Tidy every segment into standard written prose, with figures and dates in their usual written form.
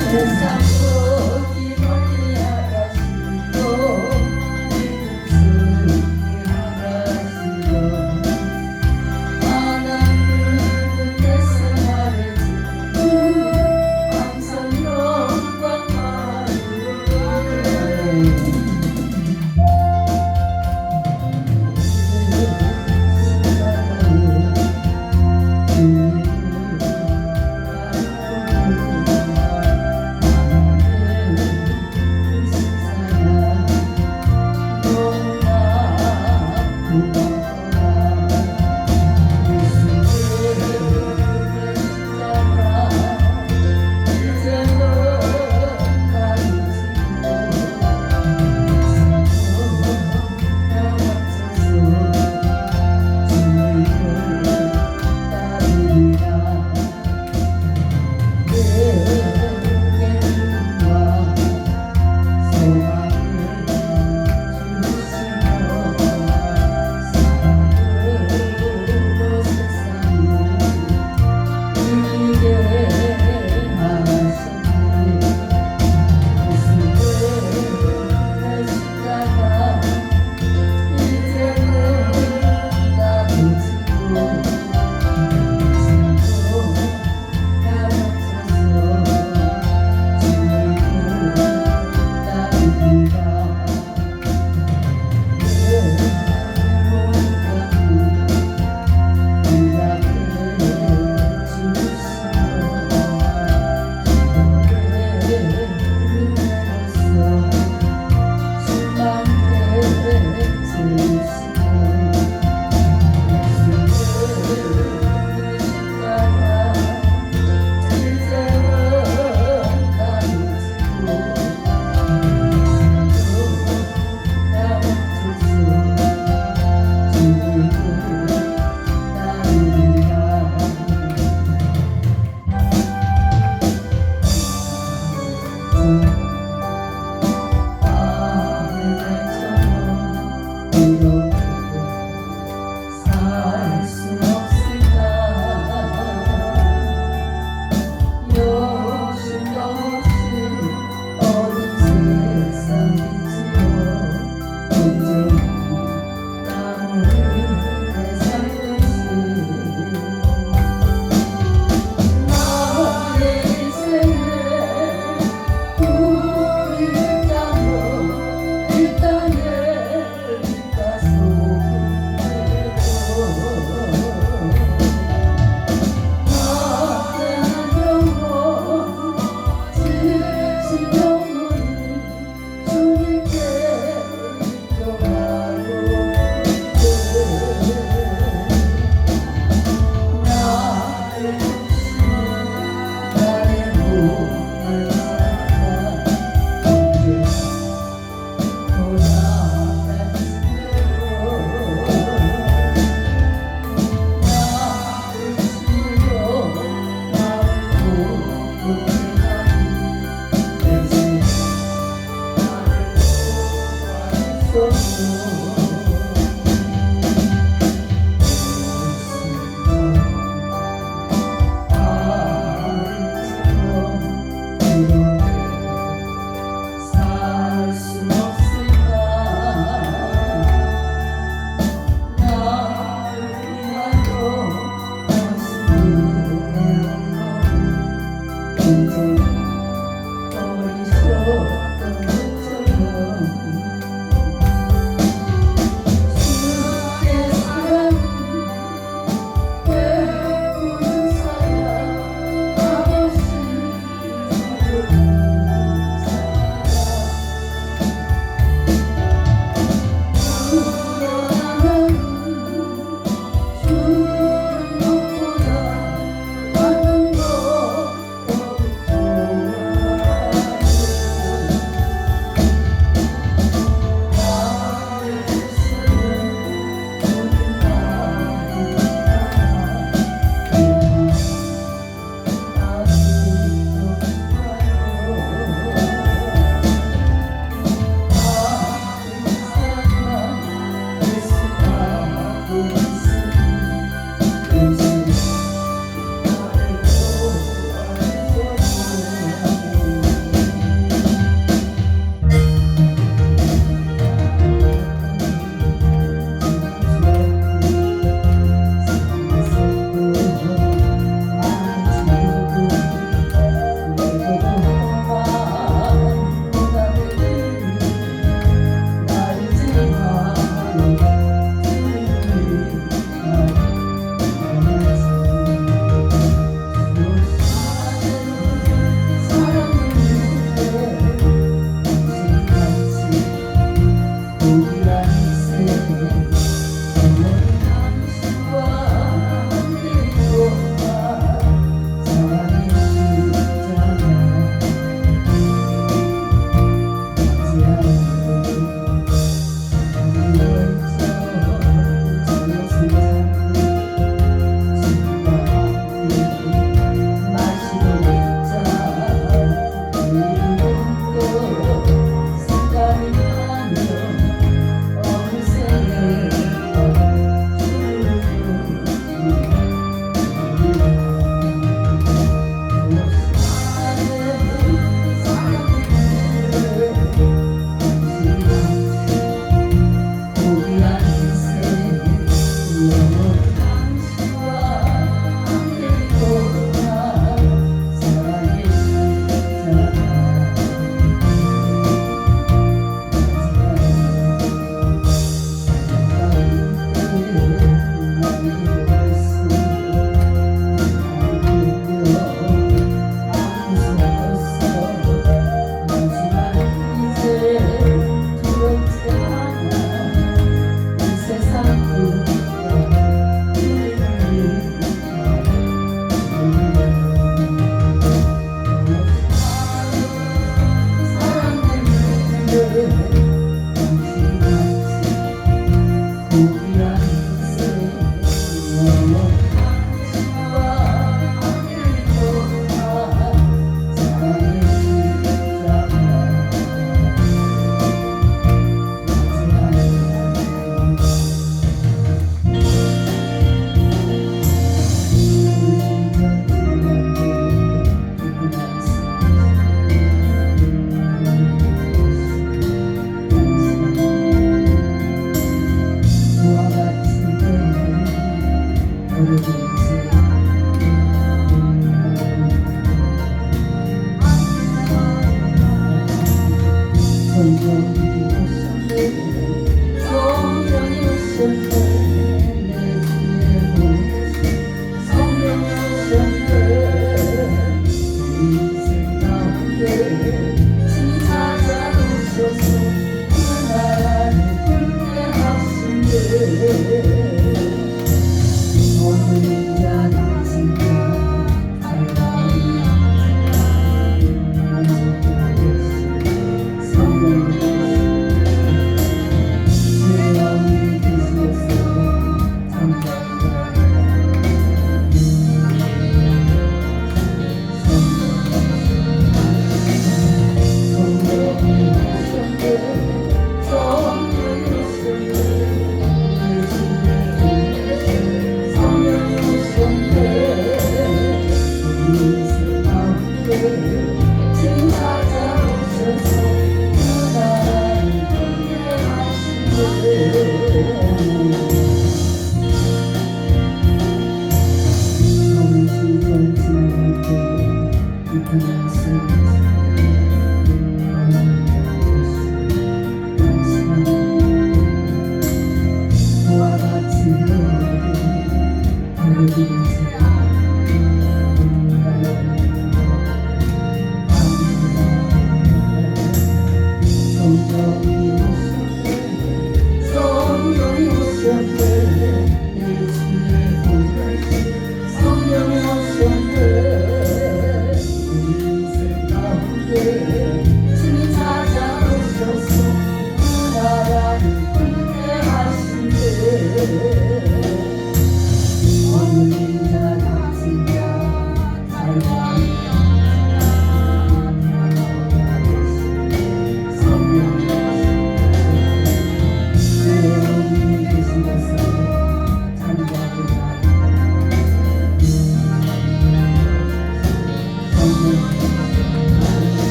세상 속이 멀리 아가씨로 이름속이 아가씨로 하나님은 내서 말해주고 항상 영광만으로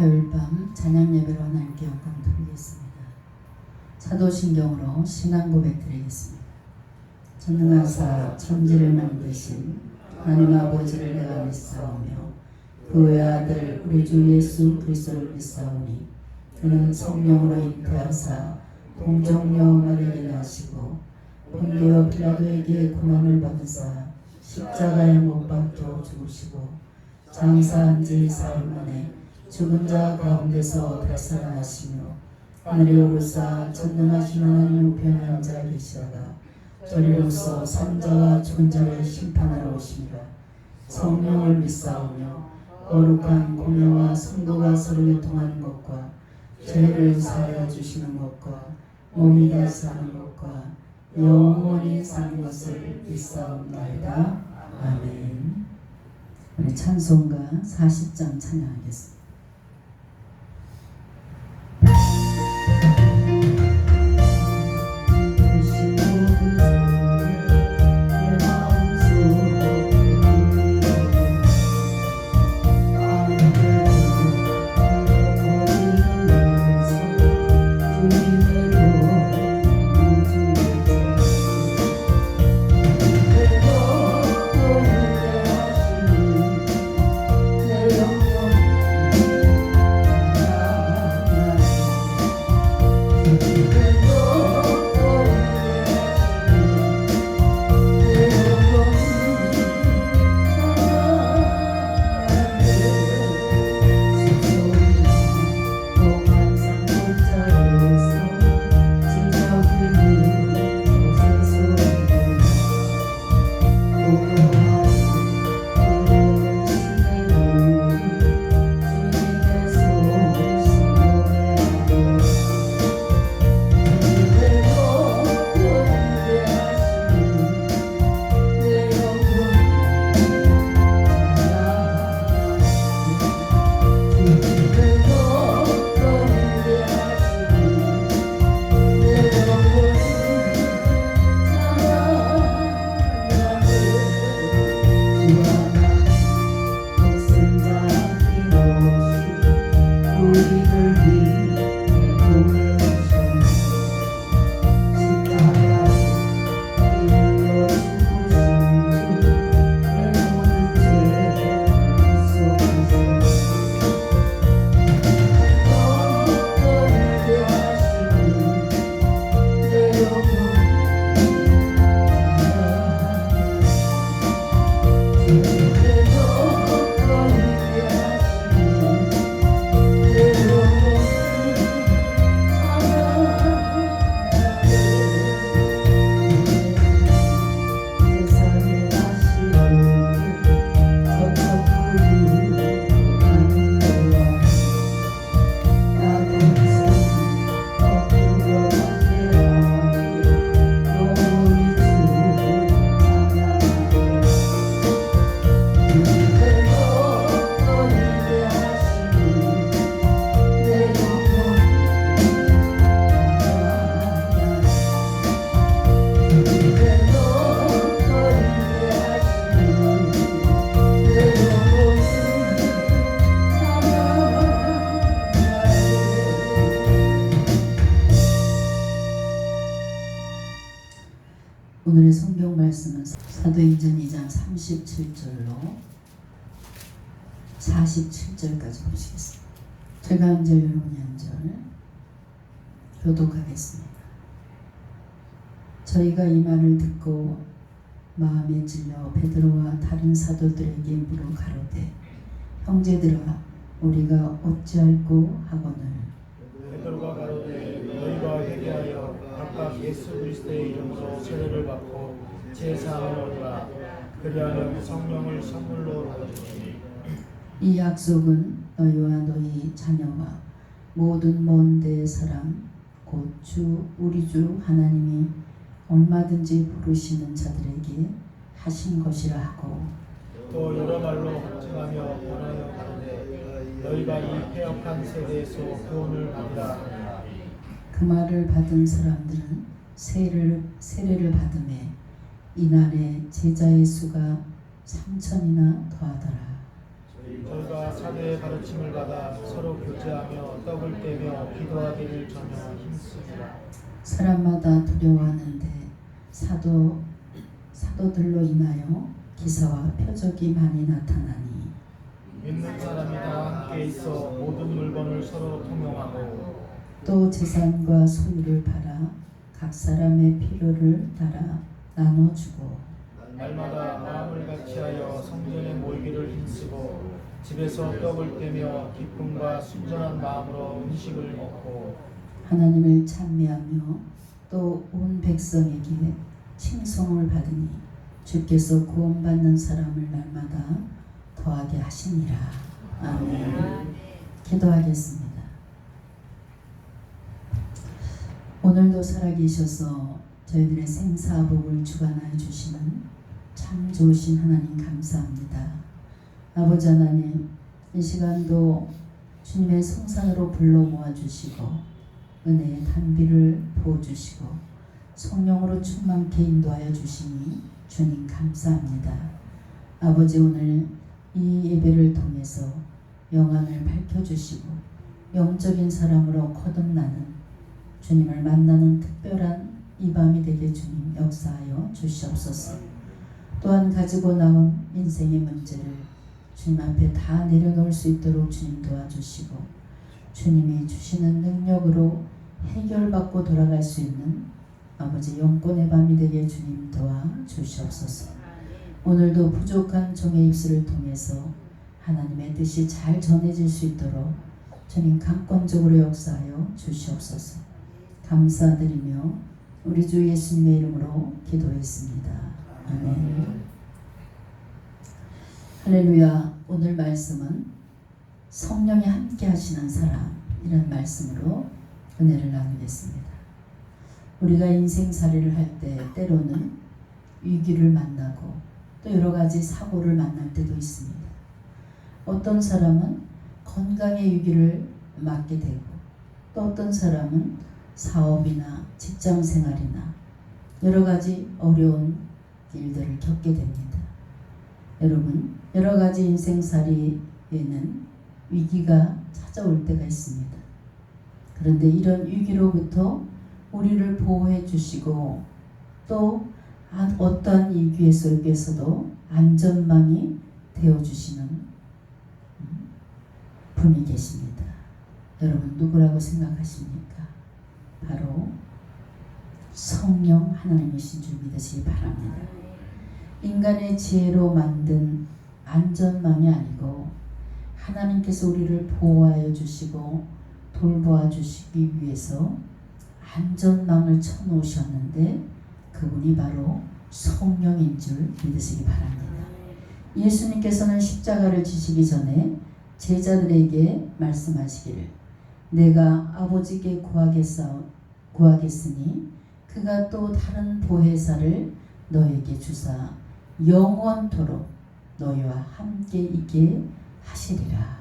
화요일밤 찬양 예배로 하나님께 영광 드리겠습니다. 사도신경으로 신앙 고백 드리겠습니다. 전능하사 천지를 만드신 하나님 아버지를 내가 믿사오며 그 외아들 우리 주 예수 그리스도를 믿사오니 그는 성령으로 잉태하사 동정녀 마리아에게 나시고 본디오 빌라도에게 고난을 받으사 십자가에 못 박혀 죽으시고 장사한 지 사흘 만에 죽은 자 가운데서 되살아나시며 하늘에 오르사 전능하신 하나님 우편에 앉아 계시다가 저리로서 산자와 죽은 자를 심판하러 오시니라. 성령을 믿사오며 거룩한 공예와 성도가 서로 교통하는 것과 죄를 사하여 주시는 것과 몸이 다시 사는 것과 영원히 사는 것을 믿사옵나이다. 아멘. 우리 찬송가 40장 찬양하겠습니다. 오늘의 성경 말씀은 사도행전 2장 37절로 47절까지 보시겠습니다. 제가 한 절 여러분이 한 절 교독하겠습니다. 저희가 이 말을 듣고 마음에 찔려 베드로와 다른 사도들에게 물어 가로되 형제들아 우리가 어찌할꼬 하거늘 베드로가 가로되 너희가 회개하여 각각 예수 그리스도의 이름으로 세례를 받고 제사함을 얻으라. 그리하면 성령을 선물로 받으시니 이 약속은 너희와 너희 자녀와 모든 먼 데 사람 곧 주 우리 주 하나님이 얼마든지 부르시는 자들에게 하신 것이라 하고 또 여러 말로 확증하며 권하여 가로되 너희가 이 폐역한 세대에서 구원을 받으라. 그 말을 받은 사람들은 세례를 받음에 이날에 제자의 수가 3,000이나 더하더라. 저희가 사도의 가르침을 받아 서로 교제하며 떡을 떼며 기도하기를 전혀 힘쓰니라. 사람마다 두려워하는데 사도들로 인하여 기사와 표적이 많이 나타나니 믿는 사람이 다 함께 있어 모든 물건을 서로 통용하고 또 재산과 소유를 팔아 각 사람의 필요를 따라 나눠주고 날마다 마음을 같이하여 성전에 모이기를 힘쓰고 집에서 떡을 떼며 기쁨과 순전한 마음으로 음식을 먹고 하나님을 찬미하며 또 온 백성에게 칭송을 받으니 주께서 구원받는 사람을 날마다 더하게 하시니라. 아멘. 기도하겠습니다. 오늘도 살아계셔서 저희들의 생사복을 주관하여 주시는 참 좋으신 하나님 감사합니다. 아버지 하나님, 이 시간도 주님의 성산으로 불러 모아주시고 은혜의 단비를 부어주시고 성령으로 충만케 인도하여 주시니 주님 감사합니다. 아버지, 오늘 이 예배를 통해서 영안을 밝혀주시고 영적인 사람으로 거듭나는 주님을 만나는 특별한 이 밤이 되게 주님 역사하여 주시옵소서. 또한 가지고 나온 인생의 문제를 주님 앞에 다 내려놓을 수 있도록 주님 도와주시고 주님이 주시는 능력으로 해결받고 돌아갈 수 있는 아버지 영권의 밤이 되게 주님 도와주시옵소서. 오늘도 부족한 종의 입술을 통해서 하나님의 뜻이 잘 전해질 수 있도록 주님 강권적으로 역사하여 주시옵소서. 감사드리며 우리 주 예수님의 이름으로 기도했습니다. 아멘. 할렐루야. 오늘 말씀은 성령이 함께 하시는 사람이라는 말씀으로 은혜를 나누겠습니다. 우리가 인생살이를 할 때 때로는 위기를 만나고 또 여러 가지 사고를 만날 때도 있습니다. 어떤 사람은 건강의 위기를 맞게 되고 또 어떤 사람은 사업이나 직장생활이나 여러 가지 어려운 일들을 겪게 됩니다. 여러분, 여러 가지 인생살이에는 위기가 찾아올 때가 있습니다. 그런데 이런 위기로부터 우리를 보호해 주시고 또 어떠한 위기 속에서도 안전망이 되어주시는 분이 계십니다. 여러분, 누구라고 생각하십니까? 바로 성령 하나님이신 줄 믿으시기 바랍니다. 인간의 지혜로 만든 안전망이 아니고 하나님께서 우리를 보호하여 주시고 돌보아 주시기 위해서 안전망을 쳐놓으셨는데 그분이 바로 성령인 줄 믿으시기 바랍니다. 예수님께서는 십자가를 지시기 전에 제자들에게 말씀하시기를 내가 아버지께 구하겠으니 그가 또 다른 보혜사를 너에게 주사 영원토록 너희와 함께 있게 하시리라.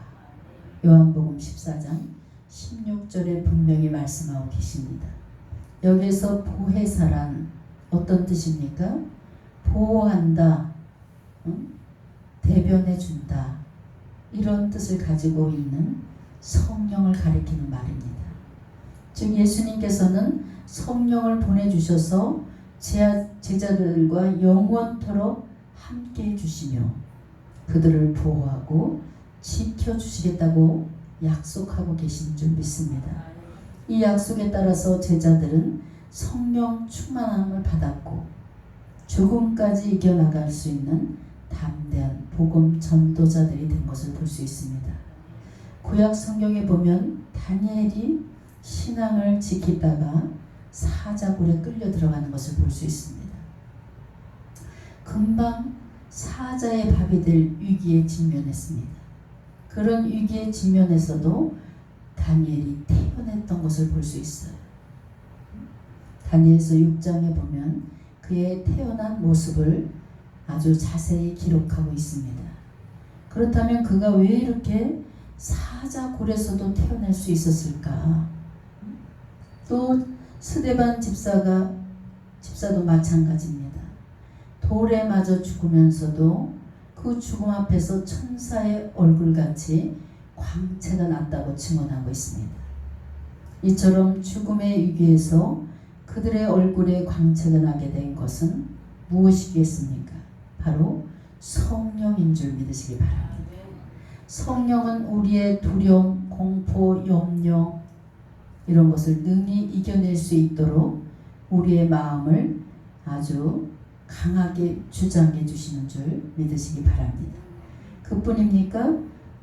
요한복음 14장 16절에 분명히 말씀하고 계십니다. 여기서 보혜사란 어떤 뜻입니까? 보호한다, 대변해 준다, 이런 뜻을 가지고 있는 성령을 가리키는 말입니다. 즉 예수님께서는 성령을 보내주셔서 제자들과 영원토록 함께 해주시며 그들을 보호하고 지켜주시겠다고 약속하고 계신 줄 믿습니다. 이 약속에 따라서 제자들은 성령 충만함을 받았고 죽음까지 이겨나갈 수 있는 담대한 복음 전도자들이 된 것을 볼 수 있습니다. 구약 성경에 보면 다니엘이 신앙을 지키다가 사자굴에 끌려 들어가는 것을 볼 수 있습니다. 금방 사자의 밥이 될 위기에 직면했습니다. 그런 위기에 직면해서도 다니엘이 태어났던 것을 볼 수 있어요. 다니엘서 6장에 보면 그의 태어난 모습을 아주 자세히 기록하고 있습니다. 그렇다면 그가 왜 이렇게 사자굴에서도 태어날 수 있었을까? 또 스데반 집사도 마찬가지입니다. 돌에 맞아 죽으면서도 그 그 죽음 앞에서 천사의 얼굴같이 광채가 났다고 증언하고 있습니다. 이처럼 죽음의 위기에서 그들의 얼굴에 광채가 나게 된 것은 무엇이겠습니까? 바로 성령인 줄 믿으시기 바랍니다. 성령은 우리의 두려움, 공포, 염려 이런 것을 능히 이겨낼 수 있도록 우리의 마음을 아주 강하게 주장해 주시는 줄 믿으시기 바랍니다. 그뿐입니까?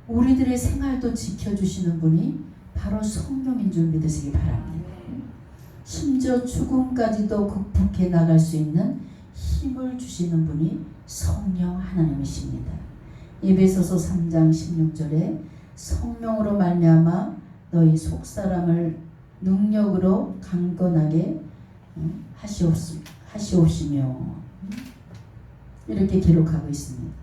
우리들의 생활도 지켜주시는 분이 바로 성령인 줄 믿으시기 바랍니다. 심지어 죽음까지도 극복해 나갈 수 있는 힘을 주시는 분이 성령 하나님이십니다. 에베소서 3장 16절에 성령으로 말미암아 너희 속사람을 능력으로 강건하게 하시옵시며 이렇게 기록하고 있습니다.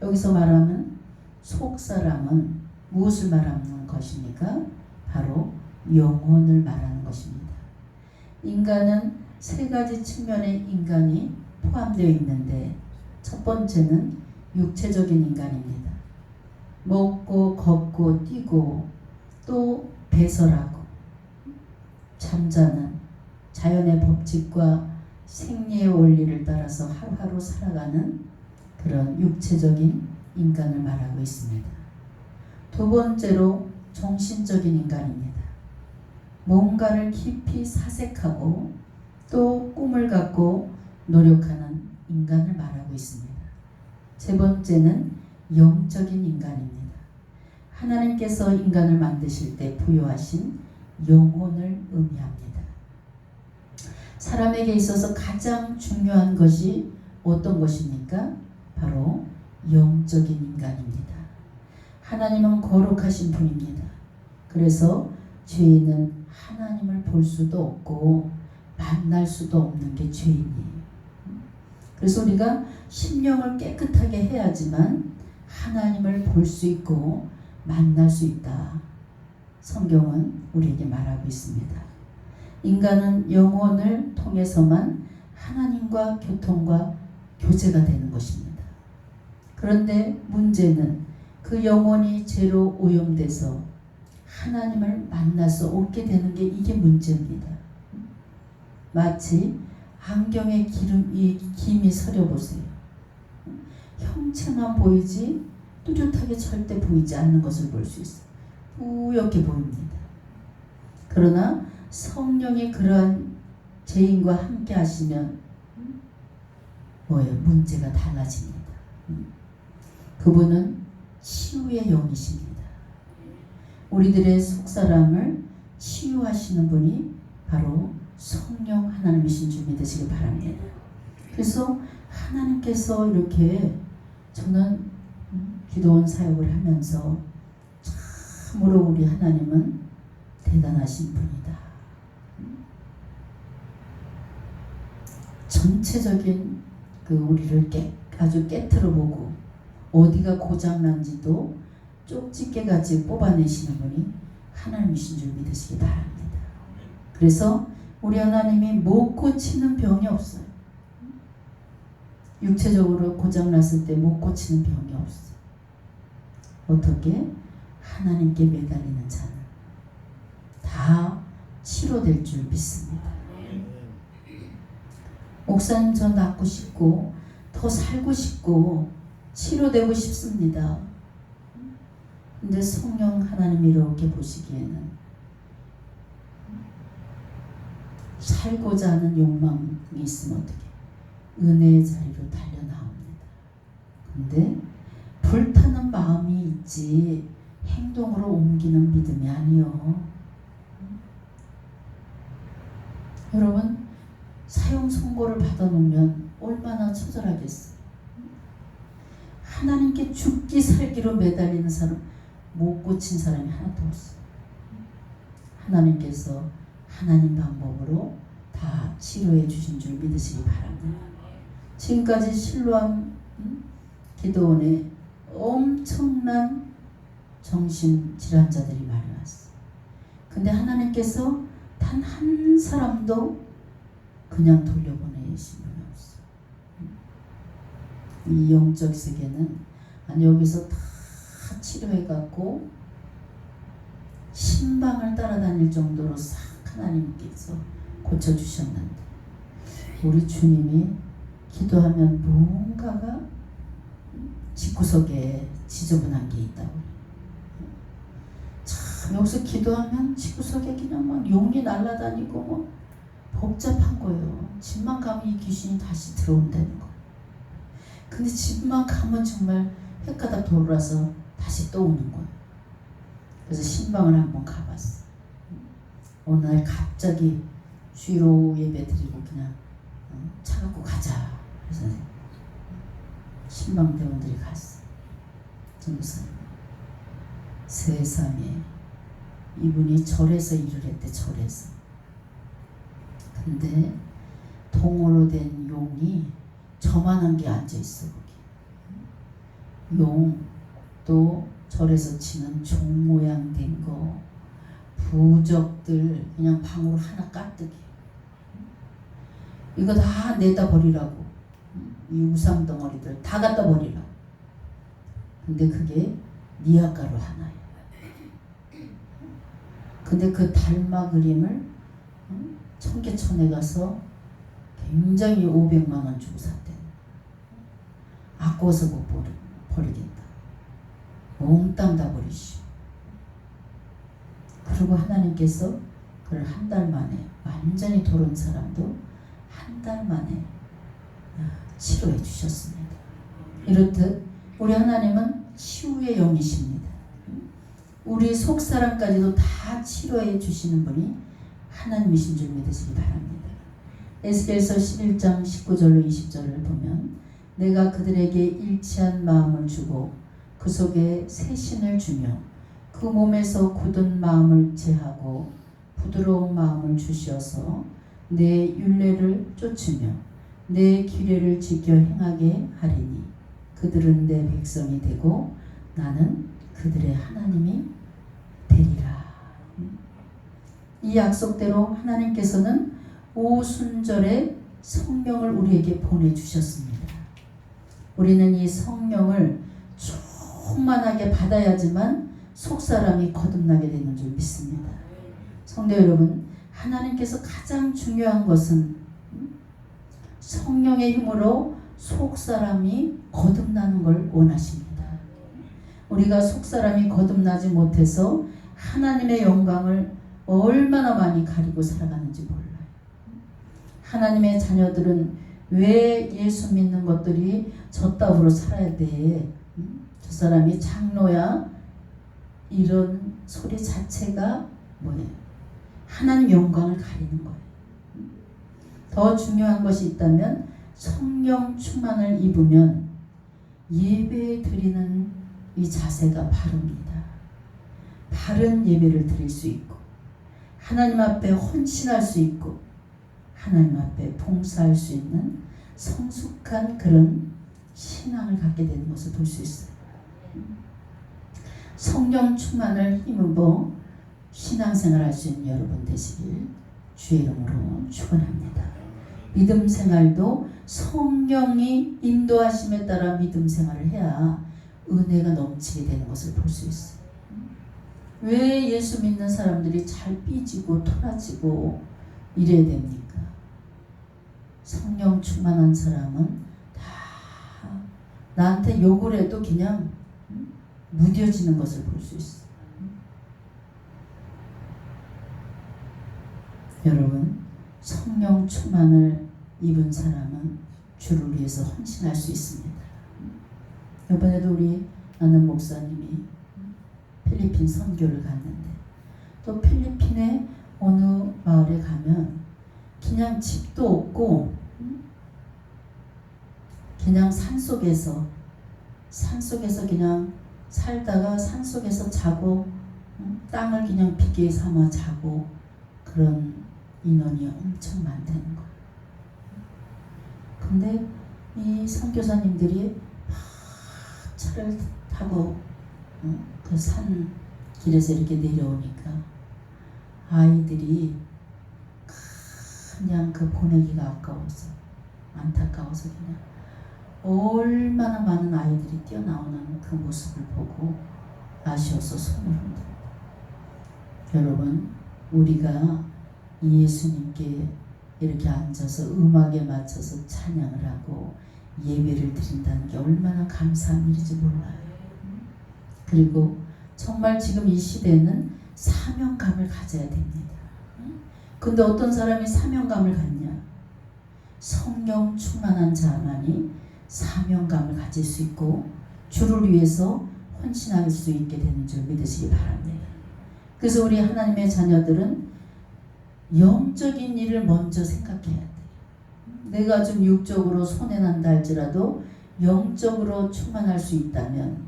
여기서 말하는 속사람은 무엇을 말하는 것입니까? 바로 영혼을 말하는 것입니다. 인간은 세 가지 측면의 인간이 포함되어 있는데 첫 번째는 육체적인 인간입니다. 먹고 걷고 뛰고 또 배설하고 잠자는 자연의 법칙과 생리의 원리를 따라서 하루하루 살아가는 그런 육체적인 인간을 말하고 있습니다. 두 번째로 정신적인 인간입니다. 뭔가를 깊이 사색하고 또 꿈을 갖고 노력하는 인간을 말하고 있습니다. 세 번째는 영적인 인간입니다. 하나님께서 인간을 만드실 때 부여하신 영혼을 의미합니다. 사람에게 있어서 가장 중요한 것이 어떤 것입니까? 바로 영적인 인간입니다. 하나님은 거룩하신 분입니다. 그래서 죄인은 하나님을 볼 수도 없고 만날 수도 없는 게 죄인이에요. 그래서 우리가 심령을 깨끗하게 해야지만 하나님을 볼 수 있고 만날 수 있다. 성경은 우리에게 말하고 있습니다. 인간은 영혼을 통해서만 하나님과 교통과 교제가 되는 것입니다. 그런데 문제는 그 영혼이 죄로 오염돼서 하나님을 만날 수 없게 되는 게 이게 문제입니다. 마치 안경에 김이 서려보세요. 형체만 보이지 뚜렷하게 절대 보이지 않는 것을 볼 수 있어요. 뿌옇게 보입니다. 그러나 성령이 그러한 죄인과 함께 하시면 뭐예요? 문제가 달라집니다. 그분은 치유의 영이십니다. 우리들의 속사람을 치유하시는 분이 바로 성령 하나님이신 줄 믿으시기 바랍니다. 그래서 하나님께서 이렇게 저는 기도원 사역을 하면서 참으로 우리 하나님은 대단하신 분이다. 전체적인 그 우리를 아주 깨트려 보고 어디가 고장난지도 쪽집게같이 뽑아내시는 분이 하나님이신 줄 믿으시기 바랍니다. 그래서 우리 하나님이 못 고치는 병이 없어요. 육체적으로 고장났을 때 못 고치는 병이 없어요. 어떻게? 하나님께 매달리는 자는 다 치료될 줄 믿습니다. 목사님, 저 낫고 싶고 더 살고 싶고 치료되고 싶습니다. 근데 성령 하나님이 이렇게 보시기에는 살고자 하는 욕망이 있으면 어떻게? 은혜의 자리로 달려나옵니다. 근데 불타는 마음이 있지 행동으로 옮기는 믿음이 아니요. 여러분, 사형 선고를 받아놓으면 얼마나 처절하겠어요. 하나님께 죽기 살기로 매달리는 사람, 못 고친 사람이 하나도 없어요. 하나님께서 하나님 방법으로 다 치료해 주신 줄 믿으시기 바랍니다. 지금까지 실로암 기도원에 엄청난 정신질환자들이 많이 왔어요. 근데 하나님께서 단 한 사람도 그냥 돌려보내신 분이 없어요. 이 영적 세계는 아니 여기서 다 치료해갖고 신방을 따라다닐 정도로 싹 하나님께서 고쳐주셨는데 우리 주님이 기도하면 뭔가가 집구석에 지저분한 게 있다고. 참 여기서 기도하면 집구석에 그냥 막 용이 날아다니고 뭐 복잡한 거예요. 집만 가면 이 귀신이 다시 들어온다는 거. 근데 집만 가면 정말 헷가닥 돌아서 다시 또 오는 거예요. 그래서 신방을 한번 가봤어. 어느 날 갑자기 주로 예배 드리고 그냥 차 갖고 가자. 그래서 신방 대원들이 갔어. 전도사님. 세상에 이분이 절에서 일을 했대. 절에서. 근데 동으로 된 용이 저만한 게 앉아있어 거기. 용 또 절에서 치는 종 모양 된 거 부적들 그냥 방으로 하나 까뜨기. 이거 다 내다 버리라고. 이 우상 덩어리들 다 갖다 버리라고. 근데 그게 니아가루 하나야. 근데 그 달마 그림을 청계천에 가서 굉장히 500만 원 주고 샀대. 아까워서 못 버리겠다. 몽땅 다 버리시오. 그리고 하나님께서 그걸 한 달 만에 완전히 돌은 사람도 한 달 만에 치료해 주셨습니다. 이렇듯 우리 하나님은 치유의 영이십니다. 우리 속사람까지도 다 치료해 주시는 분이 하나님이신 줄 믿으시기 바랍니다. 에스겔서 11장 19절로 20절을 보면 내가 그들에게 일치한 마음을 주고 그 속에 새 신을 주며 그 몸에서 굳은 마음을 제하고 부드러운 마음을 주시어서 내 율례를 쫓으며 내 규례를 지켜 행하게 하리니 그들은 내 백성이 되고 나는 그들의 하나님이 되리라. 이 약속대로 하나님께서는 오순절에 성령을 우리에게 보내주셨습니다. 우리는 이 성령을 충만하게 받아야지만 속사람이 거듭나게 되는 줄 믿습니다. 성도 여러분, 하나님께서 가장 중요한 것은 성령의 힘으로 속사람이 거듭나는 걸 원하십니다. 우리가 속사람이 거듭나지 못해서 하나님의 영광을 얼마나 많이 가리고 살아가는지 몰라요. 하나님의 자녀들은 왜 예수 믿는 것들이 저 따위로 살아야 돼? 저 사람이 장로야? 이런 소리 자체가 뭐예요? 하나님 영광을 가리는 거예요. 더 중요한 것이 있다면 성령 충만을 입으면 예배 드리는 이 자세가 바릅니다. 바른 예배를 드릴 수 있고 하나님 앞에 헌신할 수 있고 하나님 앞에 봉사할 수 있는 성숙한 그런 신앙을 갖게 되는 것을 볼 수 있어요. 성령 충만을 힘입어 신앙생활 할 수 있는 여러분 되시길 주의 이름으로 축원합니다. 믿음 생활도 성령이 인도하심에 따라 믿음 생활을 해야 은혜가 넘치게 되는 것을 볼 수 있어요. 왜 예수 믿는 사람들이 잘 삐지고 토라지고 이래야 됩니까? 성령 충만한 사람은 다 나한테 욕을 해도 그냥 무뎌지는 것을 볼 수 있어요. 여러분, 성령 충만을 입은 사람은 주를 위해서 헌신할 수 있습니다. 이번에도 우리 아는 목사님이 필리핀 선교를 갔는데 또 필리핀의 어느 마을에 가면 그냥 집도 없고 그냥 산속에서 그냥 살다가 산속에서 자고 땅을 그냥 비계 삼아 자고 그런 인원이 엄청 많다는 거예요. 근데 이 선교사님들이 차를 타고 그 산 길에서 이렇게 내려오니까 아이들이 그냥 그 보내기가 아까워서 안타까워서 그냥 얼마나 많은 아이들이 뛰어나오는 그 모습을 보고 아쉬워서 손을 흔들어요. 여러분, 우리가 예수님께 이렇게 앉아서 음악에 맞춰서 찬양을 하고 예배를 드린다는 게 얼마나 감사한 일인지 몰라요. 그리고 정말 지금 이 시대는 사명감을 가져야 됩니다. 근데 어떤 사람이 사명감을 갖냐? 성령 충만한 자만이 사명감을 가질 수 있고 주를 위해서 헌신할 수 있게 되는 줄 믿으시기 바랍니다. 그래서 우리 하나님의 자녀들은 영적인 일을 먼저 생각해야 돼요. 내가 좀 육적으로 손해난다 할지라도 영적으로 충만할 수 있다면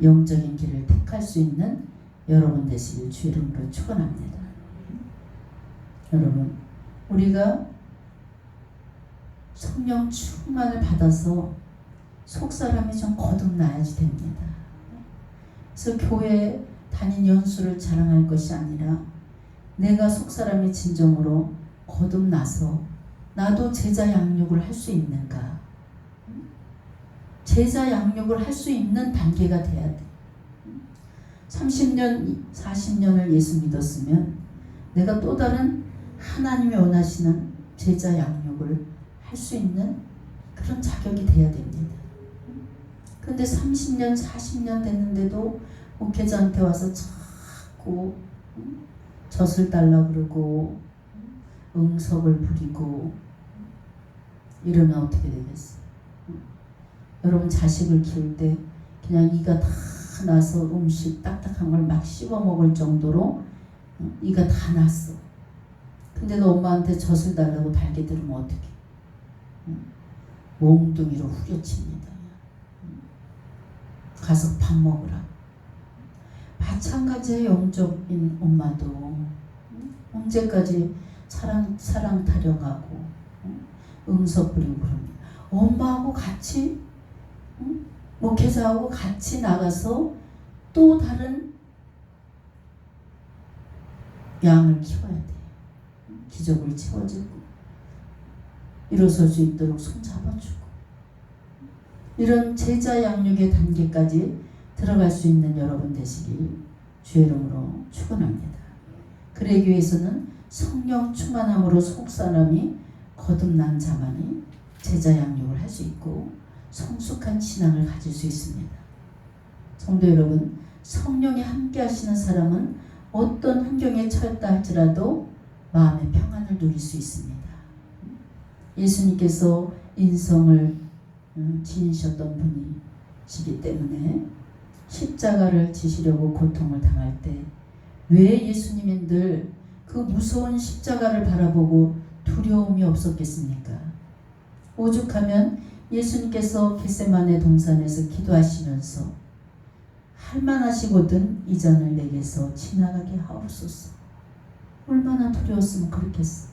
영적인 길을 택할 수 있는 여러분 되시길 주 이름으로 축원합니다. 여러분, 우리가 성령 충만을 받아서 속사람이 좀 거듭나야지 됩니다. 그래서 교회 단임 연수를 자랑할 것이 아니라 내가 속사람이 진정으로 거듭나서 나도 제자 양육을 할 수 있는가? 제자 양육을 할 수 있는 단계가 돼야 돼. 30년, 40년을 예수 믿었으면 내가 또 다른 하나님이 원하시는 제자 양육을 할 수 있는 그런 자격이 돼야 됩니다. 근데 30년, 40년 됐는데도 목회자한테 와서 자꾸 젖을 달라 그러고 응석을 부리고 이러면 어떻게 되겠어요? 여러분, 자식을 키울 때 그냥 이가 다 나서 음식 딱딱한 걸 막 씹어 먹을 정도로 이가 다 났어. 근데 너 엄마한테 젖을 달라고 달게 들으면 어떡해? 몽둥이로 후려칩니다. 가서 밥 먹으라. 마찬가지의 영적인 엄마도 언제까지 사랑 타령하고 응석 부리고 그럽니다. 엄마하고 같이 목회자하고 같이 나가서 또 다른 양을 키워야 돼. 기적을 채워주고 일어설 수 있도록 손잡아주고 이런 제자 양육의 단계까지 들어갈 수 있는 여러분 되시길 주의 이름으로 축원합니다. 그러기 위해서는 성령 충만함으로 속사람이 거듭난 자만이 제자 양육을 할 수 있고 성숙한 신앙을 가질 수 있습니다. 성도 여러분, 성령이 함께 하시는 사람은 어떤 환경에 처했다 할지라도 마음의 평안을 누릴 수 있습니다. 예수님께서 인성을 지니셨던 분이시기 때문에 십자가를 지시려고 고통을 당할 때 왜 예수님은 늘 그 무서운 십자가를 바라보고 두려움이 없었겠습니까? 오죽하면 예수님께서 겟세마네 동산에서 기도하시면서 할만하시거든 이 잔을 내게서 지나가게 하옵소서. 얼마나 두려웠으면 그렇겠어.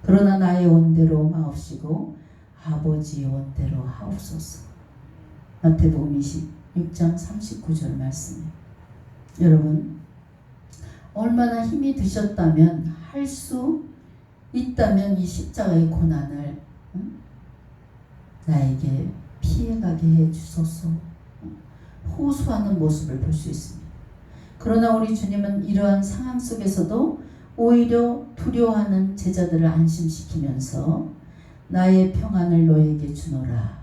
그러나 나의 원대로 마옵시고 아버지의 원대로 하옵소서. 마태복음 26장 39절 말씀이에요. 여러분, 얼마나 힘이 드셨다면 할 수 있다면 이 십자가의 고난을 나에게 피해가게 해주소서 호소하는 모습을 볼 수 있습니다. 그러나 우리 주님은 이러한 상황 속에서도 오히려 두려워하는 제자들을 안심시키면서 나의 평안을 너에게 주노라.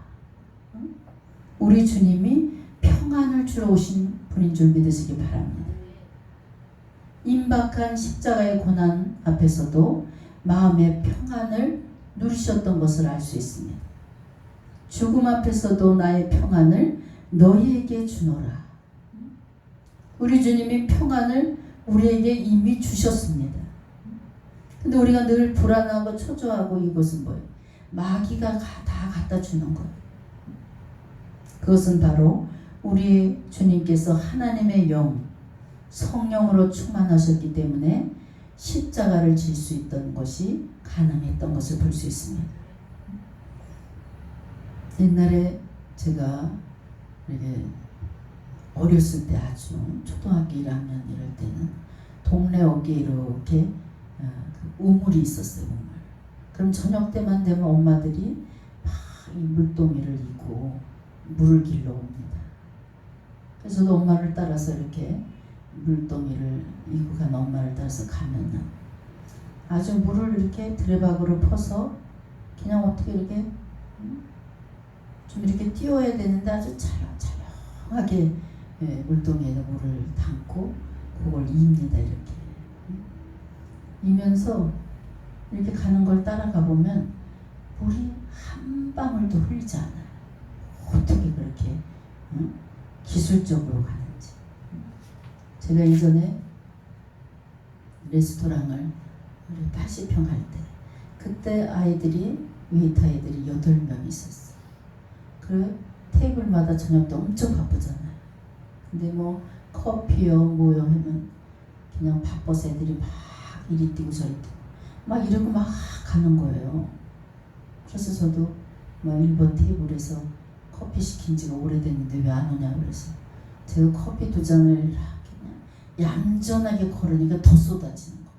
우리 주님이 평안을 주러 오신 분인 줄 믿으시기 바랍니다. 임박한 십자가의 고난 앞에서도 마음의 평안을 누리셨던 것을 알 수 있습니다. 죽음 앞에서도 나의 평안을 너희에게 주노라. 우리 주님이 평안을 우리에게 이미 주셨습니다. 근데 우리가 늘 불안하고 초조하고 이것은 뭐예요? 마귀가 다 갖다 주는 거예요. 그것은 바로 우리 주님께서 하나님의 영, 성령으로 충만하셨기 때문에 십자가를 질 수 있던 것이 가능했던 것을 볼 수 있습니다. 옛날에 제가 이렇게 어렸을 때 아주 초등학교 1학년 이럴 때는 동네 어귀에 이렇게 우물이 있었어요. 우물. 그럼 저녁 때만 되면 엄마들이 막 이 물동이를 이고 물을 길러 옵니다. 그래서 저도 엄마를 따라서 이렇게 물동이를 이고 간 엄마를 따라서 가면은 아주 물을 이렇게 드레박으로 퍼서 그냥 어떻게 이렇게 좀 이렇게 띄워야 되는데 아주 찰랑찰랑하게 물동이에 물을 담고 그걸 이입니다. 이렇게 이면서 이렇게 가는 걸 따라가 보면 물이 한 방울도 흘리지 않아요. 어떻게 그렇게 기술적으로 가는지. 제가 예전에 레스토랑을 80평 할 때 그때 아이들이 웨이터 아이들이 8명 있었어요. 그 테이블마다 저녁도 엄청 바쁘잖아요. 근데 뭐 커피요 뭐요 하면 그냥 바빠서 애들이 막 이리 뛰고 저리 뛰고 막 이러고 막 가는 거예요. 그래서 저도 막 1번 테이블에서 커피 시킨 지가 오래됐는데 왜 안 오냐 그래서 제가 커피 2잔을 그냥 얌전하게 걸으니까 더 쏟아지는 거예요.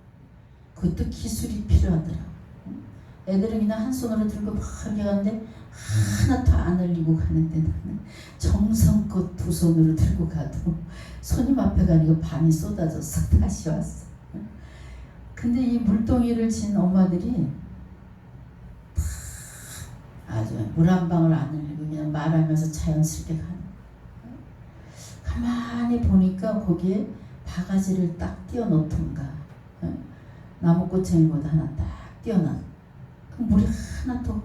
그것도 기술이 필요하더라고요. 애들은 그냥 한 손으로 들고 막 이렇게 가는데 하나도 안 흘리고 가는데 나는 정성껏 2손으로 들고 가도 손님 앞에 가니까 반이 쏟아져서 다시 왔어. 근데 이 물동이를 진 엄마들이 아주 물 한 방울 안 흘리고 그냥 말하면서 자연스럽게 가는 거예요. 가만히 보니까 거기에 바가지를 딱 띄워놓던가 나무꼬챙이보다 하나 딱 띄워놔. 그 물이 하나도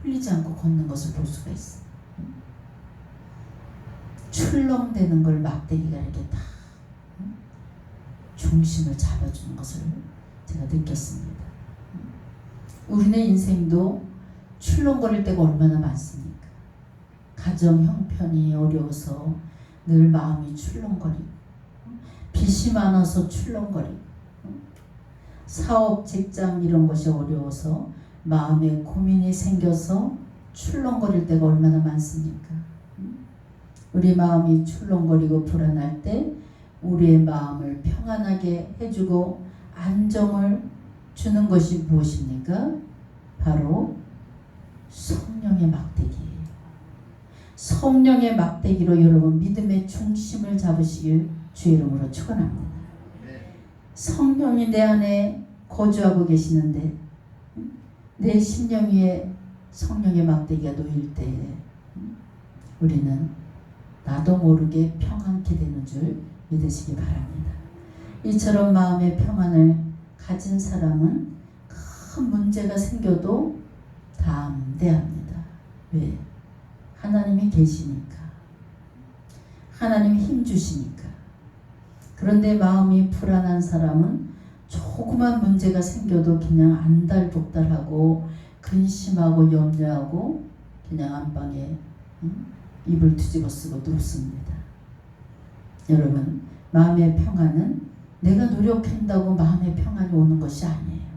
흘리지 않고 걷는 것을 볼 수가 있어. 출렁대는 걸 막대기가 이렇게 딱 중심을 잡아주는 것을 제가 느꼈습니다. 우리네 인생도 출렁거릴 때가 얼마나 많습니까? 가정 형편이 어려워서 늘 마음이 출렁거리고 빚이 많아서 출렁거리고 사업, 직장 이런 것이 어려워서 마음에 고민이 생겨서 출렁거릴 때가 얼마나 많습니까? 우리 마음이 출렁거리고 불안할 때 우리의 마음을 평안하게 해주고 안정을 주는 것이 무엇입니까? 바로 성령의 막대기예요. 성령의 막대기로 여러분 믿음의 중심을 잡으시길 주의 이름으로 축원합니다. 성령이 내 안에 거주하고 계시는데 내 심령 위에 성령의 막대기가 놓일 때에 우리는 나도 모르게 평안케 되는 줄 믿으시기 바랍니다. 이처럼 마음의 평안을 가진 사람은 큰 문제가 생겨도 담대합니다. 왜? 하나님이 계시니까. 하나님이 힘 주시니까. 그런데 마음이 불안한 사람은 조그만 문제가 생겨도 그냥 안달복달하고 근심하고 염려하고 그냥 안방에 입을 뒤집어 쓰고 눕습니다. 여러분, 마음의 평안은 내가 노력한다고 마음의 평안이 오는 것이 아니에요.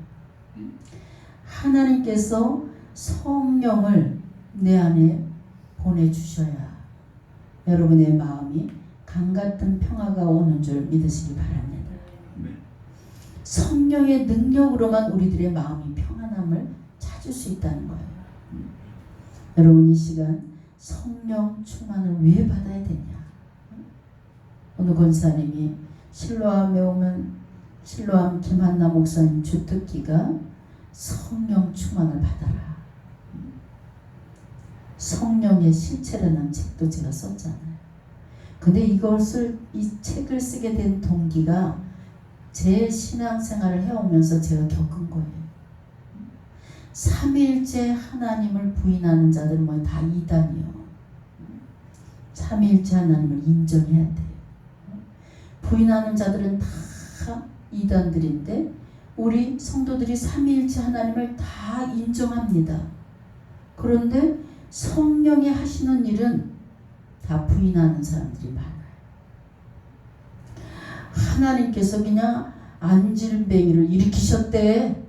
하나님께서 성령을 내 안에 보내주셔야 여러분의 마음이 강같은 평화가 오는 줄 믿으시기 바랍니다. 성령의 능력으로만 우리들의 마음이 평안함을 찾을 수 있다는 거예요. 여러분, 이 시간 성령 충만을 왜 받아야 되냐? 오늘 권사님이 실로암에 오면 실로암 김한나 목사님 주특기가 성령 충만을 받아라. 성령의 실체라는 책도 제가 썼잖아요. 근데 이 책을 쓰게 된 동기가 제 신앙생활을 해오면서 제가 겪은 거예요. 삼위일체 하나님을 부인하는 자들은 뭐 다 이단이요. 삼위일체 하나님을 인정해야 돼요. 부인하는 자들은 다 이단들인데 우리 성도들이 삼위일체 하나님을 다 인정합니다. 그런데 성령이 하시는 일은 다 부인하는 사람들이 많아요. 하나님께서 그냥 안질뱅이를 일으키셨대.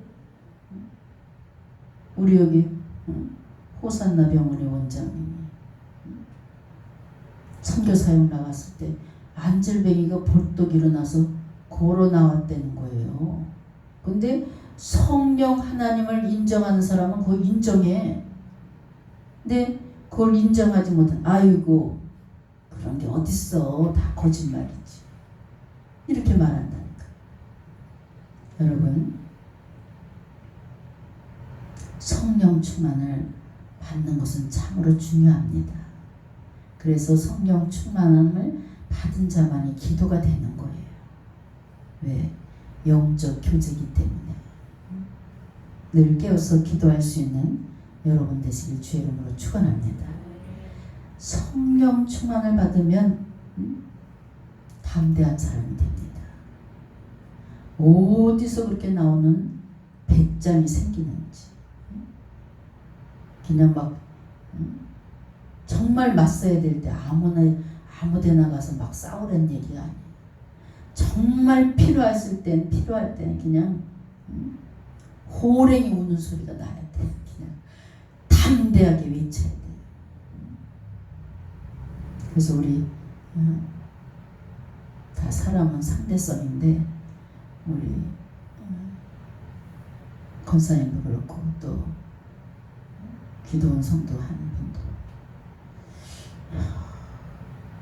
우리 여기 호산나 병원의 원장님이 선교사역 나갔을 때 안질뱅이가 벌떡 일어나서 걸어 나왔다는 거예요. 근데 성령 하나님을 인정하는 사람은 그거 인정해. 근데 그걸 인정하지 못한, 아이고 그런 게 어딨어, 다 거짓말이지, 이렇게 말한다니까. 여러분, 성령 충만을 받는 것은 참으로 중요합니다. 그래서 성령 충만함을 받은 자만이 기도가 되는 거예요. 왜? 영적 교제이기 때문에. 늘 깨어서 기도할 수 있는 여러분 되시길 주의 이름으로 축원합니다. 성령 충만을 받으면 담대한 사람이 됩니다. 어디서 그렇게 나오는 배짱이 생기는지, 그냥 막 정말 맞서야 될 때 아무 데나 가서 막 싸우라는 얘기가 아니에요. 정말 필요할 때는 그냥 호랭이 우는 소리가 나야 돼. 그냥 담대하게 외쳐야 돼. 그래서 우리 다 사람은 상대성인데, 우리 권사님도 그렇고 또 기도원 성도 하는 분도,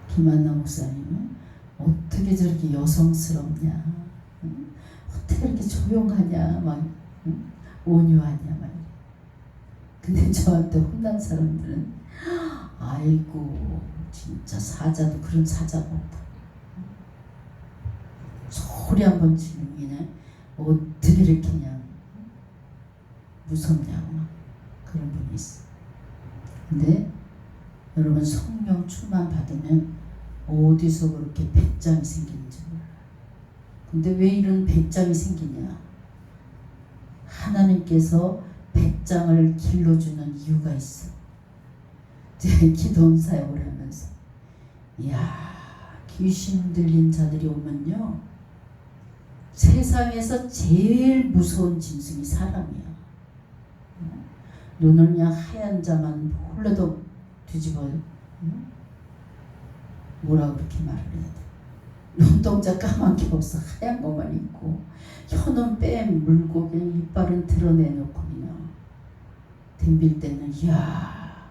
김한나 목사님은 어떻게 저렇게 여성스럽냐, 어떻게 이렇게 조용하냐, 막 온유하냐, 막. 근데 저한테 혼난 사람들은 아이고 진짜 사자도 그런 사자가 없다, 소리 한번 지르면 그냥 어떻게 이렇게 그냥 무섭냐고 막 그런 분이 있어. 근데 여러분, 성령 충만 받으면 어디서 그렇게 배짱이 생기는지 몰라요. 근데 왜 이런 배짱이 생기냐? 하나님께서 배짱을 길러주는 이유가 있어. 제가 기도원 사역을 하면서, 이야, 귀신 들린 자들이 오면요, 세상에서 제일 무서운 짐승이 사람이야. 눈을 그냥 하얀 자만 홀라도 뒤집어요. 뭐라 그렇게 말을 해야 돼? 눈동자 까만 게 없어. 하얀 것만 있고, 혀는 빼물고 그냥 이빨은 드러내놓고 그냥 덤빌 때는, 이야,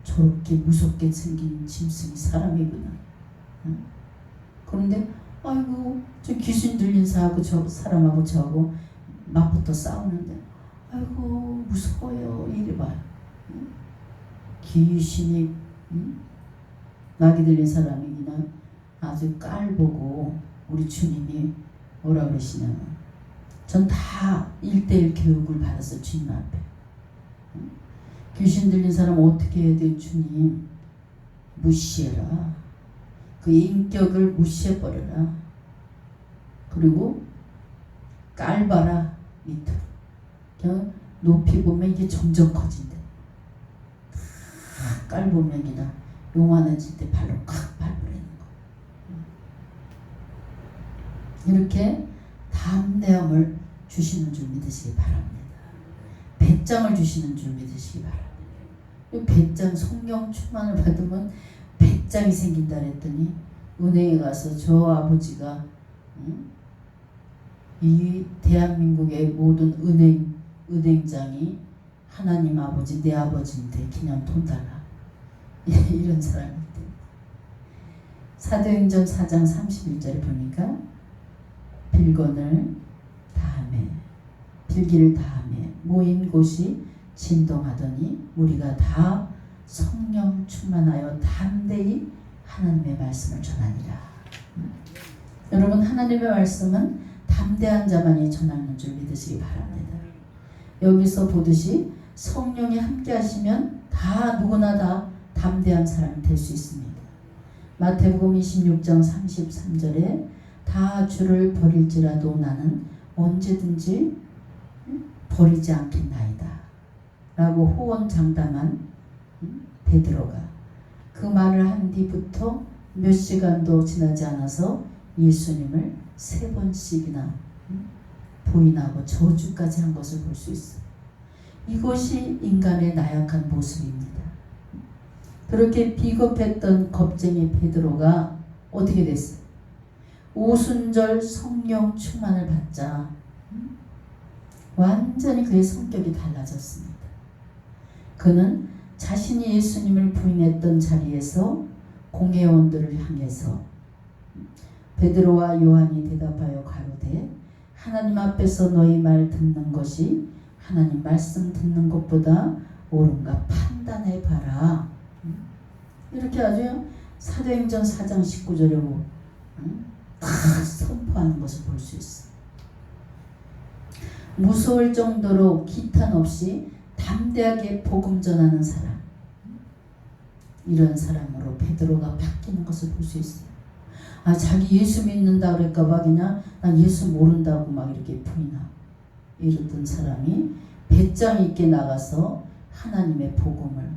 저렇게 무섭게 생긴 짐승이 사람이구나. 그런데 아이고 저 귀신 들린 저 사람하고 저하고 맞붙어 싸우는데, 아이고 무서워요, 이래 봐요. 귀신이 나기 들린 사람이 그냥 아주 깔보고, 우리 주님이 뭐라 그러시냐면, 전 다 1:1 교육을 받았어, 주님 앞에. 귀신 들린 사람 어떻게 해야 돼? 주님, 무시해라. 그 인격을 무시해버려라. 그리고 깔봐라, 밑으로. 그냥 높이 보면 이게 점점 커진대. 깔보면 그냥 요만해질 때 발로 칵 밟으라는 거. 이렇게 담대함을 주시는 줄 믿으시기 바랍니다. 배짱을 주시는 줄 믿으시기 바랍니다. 배짱, 성령 충만을 받으면 배짱이 생긴다 그랬더니, 은행에 가서 저 아버지가 이 대한민국의 모든 은행장이 하나님 아버지, 내 아버지인데 그냥 돈 달라, 이런 사람인데. 사도행전 4장 31절에 보니까, 빌기를 다하매 모인 곳이 진동하더니 우리가 다 성령 충만하여 담대히 하나님의 말씀을 전하니라. 여러분, 하나님의 말씀은 담대한 자만이 전하는 줄 믿으시기 바랍니다. 여기서 보듯이 성령이 함께 하시면 다, 누구나 다 담대한 사람이 될 수 있습니다. 마태복음 26장 33절에 다 주를 버릴지라도 나는 언제든지 버리지 않겠나이다 라고 호언장담한 베드로가, 그 말을 한 뒤부터 몇 시간도 지나지 않아서 예수님을 3번씩이나 부인하고 저주까지 한 것을 볼 수 있어요. 이것이 인간의 나약한 모습입니다. 그렇게 비겁했던 겁쟁이 베드로가 어떻게 됐어요? 오순절 성령 충만을 받자 완전히 그의 성격이 달라졌습니다. 그는 자신이 예수님을 부인했던 자리에서 공회원들을 향해서 베드로와 요한이 대답하여 가로되 하나님 앞에서 너희 말 듣는 것이 하나님 말씀 듣는 것보다 옳은가 판단해 봐라. 이렇게 아주 사도행전 4장 19절에 다 선포하는 것을 볼 수 있어. 무서울 정도로 기탄 없이 담대하게 복음 전하는 사람, 이런 사람으로 베드로가 바뀌는 것을 볼 수 있어요. 자기 예수 믿는다 그럴까봐 그냥 난 예수 모른다고 막 이렇게 부인하고 이러던 사람이 배짱 있게 나가서 하나님의 복음을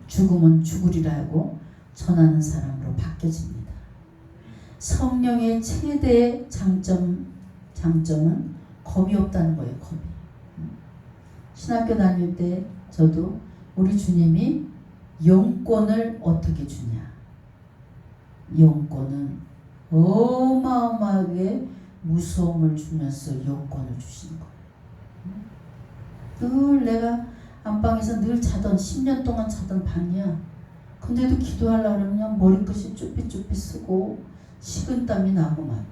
죽으면 죽으리라 하고 전하는 사람으로 바뀌어집니다. 성령의 최대의 장점은 겁이 없다는 거예요. 겁이. 신학교 다닐 때 저도 우리 주님이 영권을 어떻게 주냐. 영권은 어마어마하게 무서움을 주면서 영권을 주시는 거예요. 늘 내가 안방에서 늘 자던 10년 동안 자던 방이야. 근데도 기도하려고 그러면 머리끝이 쭈삣쭈삣 쓰고 식은땀이 나고 막.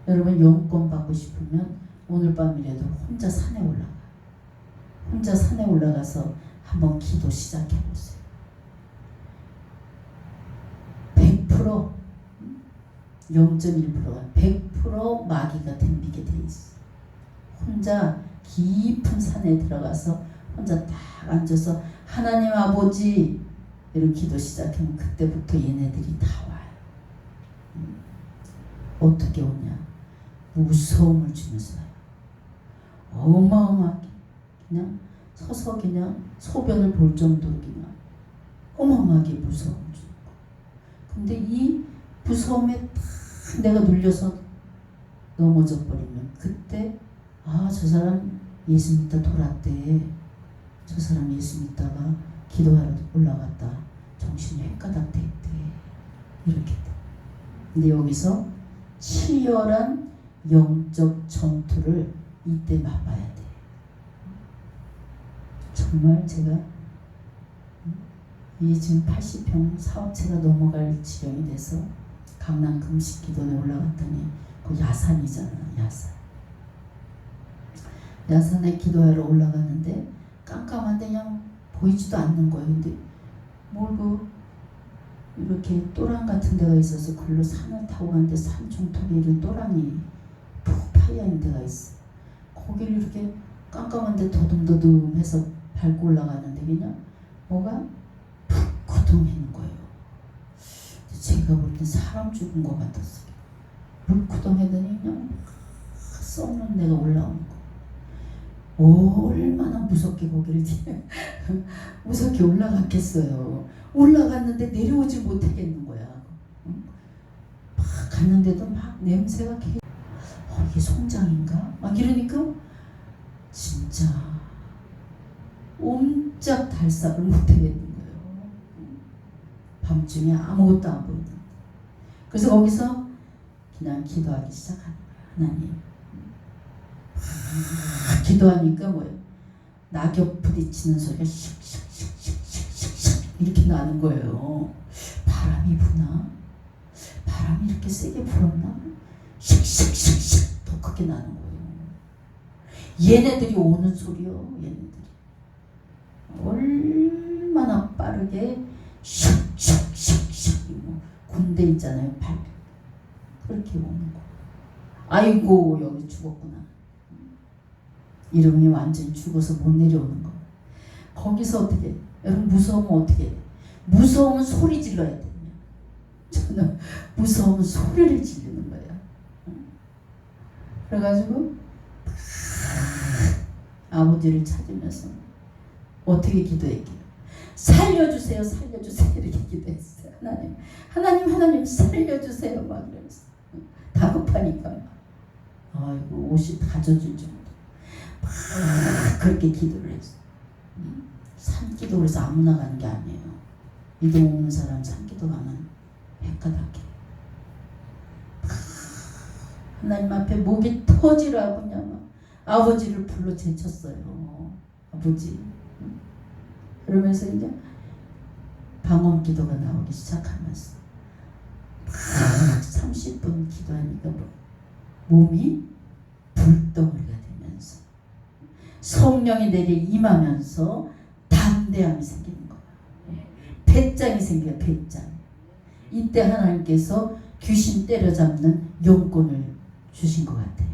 여러분 영권 받고 싶으면 오늘 밤이라도 혼자 산에 올라가. 혼자 산에 올라가서 한번 기도 시작해보세요. 100% 0.1%가 100% 마귀가 덤비게 돼 있어. 혼자 깊은 산에 들어가서 혼자 딱 앉아서 하나님 아버지 이렇게 기도 시작하면 그때부터 얘네들이 다 와요. 어떻게 오냐? 무서움을 주면서 어마어마하게 그냥 서서 그냥 소변을 볼 정도로 그냥 어마어마하게 무서움을 주는 거. 근데 이 무서움에 딱 내가 눌려서 넘어져 버리면 그때 저 사람 예수 믿다 돌았대. 저 사람 예수 믿다가 기도하러 올라갔다. 정신이 헷가닥 됐대. 이렇게 돼. 근데 여기서 치열한 영적 전투를 이때 맛봐야 돼. 정말 제가 이 지금 80평 사업체가 넘어갈 지경이 돼서 강남 금식기도에 올라갔더니 그 야산이잖아. 야산에 기도하러 올라갔는데 깜깜한데 그냥 보이지도 않는 거예요. 근데 이렇게 또랑 같은 데가 있어서 글로 산을 타고 갔는데 산 중턱에 이런 또랑이 푹 파여있는 데가 있어. 거기를 이렇게 깜깜한데 더듬더듬해서 밟고 올라가는데 그냥 뭐가 푹 구덩이는 거예요. 제가 볼 때 사람 죽은 것 같았어요. 물구덩이더니 그냥 썩는 데가 올라오는 거. 얼마나 무섭게 거기를 무섭게 올라갔겠어요. 올라갔는데 내려오지 못하겠는 거야. 막 갔는데도 막 냄새가 계속 이게 송장인가? 막 이러니까 진짜 옴짝달싹을 못하겠는 거예요. 밤중에 아무것도 안 보이는. 그래서 거기서 그냥 기도하기 시작하는 거예요. 하나님. 기도하니까 뭐예요? 낙엽 부딪히는 소리가 슉슉슉슉슉 이렇게 나는 거예요. 바람이 부나? 바람이 이렇게 세게 불었나? 슉슉슉슉 더 크게 나는 거예요. 얘네들이 오는 소리요. 얘네들이 얼마나 빠르게 슉슉슉슉 군대 있잖아요. 발 그렇게 오는 거. 아이고 여기 죽었구나. 이름이 완전히 죽어서 못 내려오는 거. 거기서 어떻게 해? 여러분 무서우면 어떻게 해? 무서우면 소리 질러야 돼요. 저는 무서우면 소리를 지르는 거예요. 그래가지고 아버지를 찾으면서 어떻게 기도했게요? 살려주세요, 살려주세요 이렇게 기도했어요. 하나님 살려주세요 막 이러면서 다급하니까 아이고 옷이 다 젖을 정도. 그렇게 기도를 했어. 산기도 그래서 아무나 가는 게 아니에요. 이동 오는 사람 산기도 가면 헷가닥해. 하나님 앞에 목이 터지라고 그냥 아버지를 불러 제쳤어요. 아버지. 그러면서 이제 방언 기도가 나오기 시작하면서 막 30분 기도하니까 몸이 불덩어리가 되면서 성령이 내려 임하면서 담대함이 생기는 거예요. 배짱이 생겨요. 배짱. 이때 하나님께서 귀신 때려잡는 용권을 주신 것 같아요.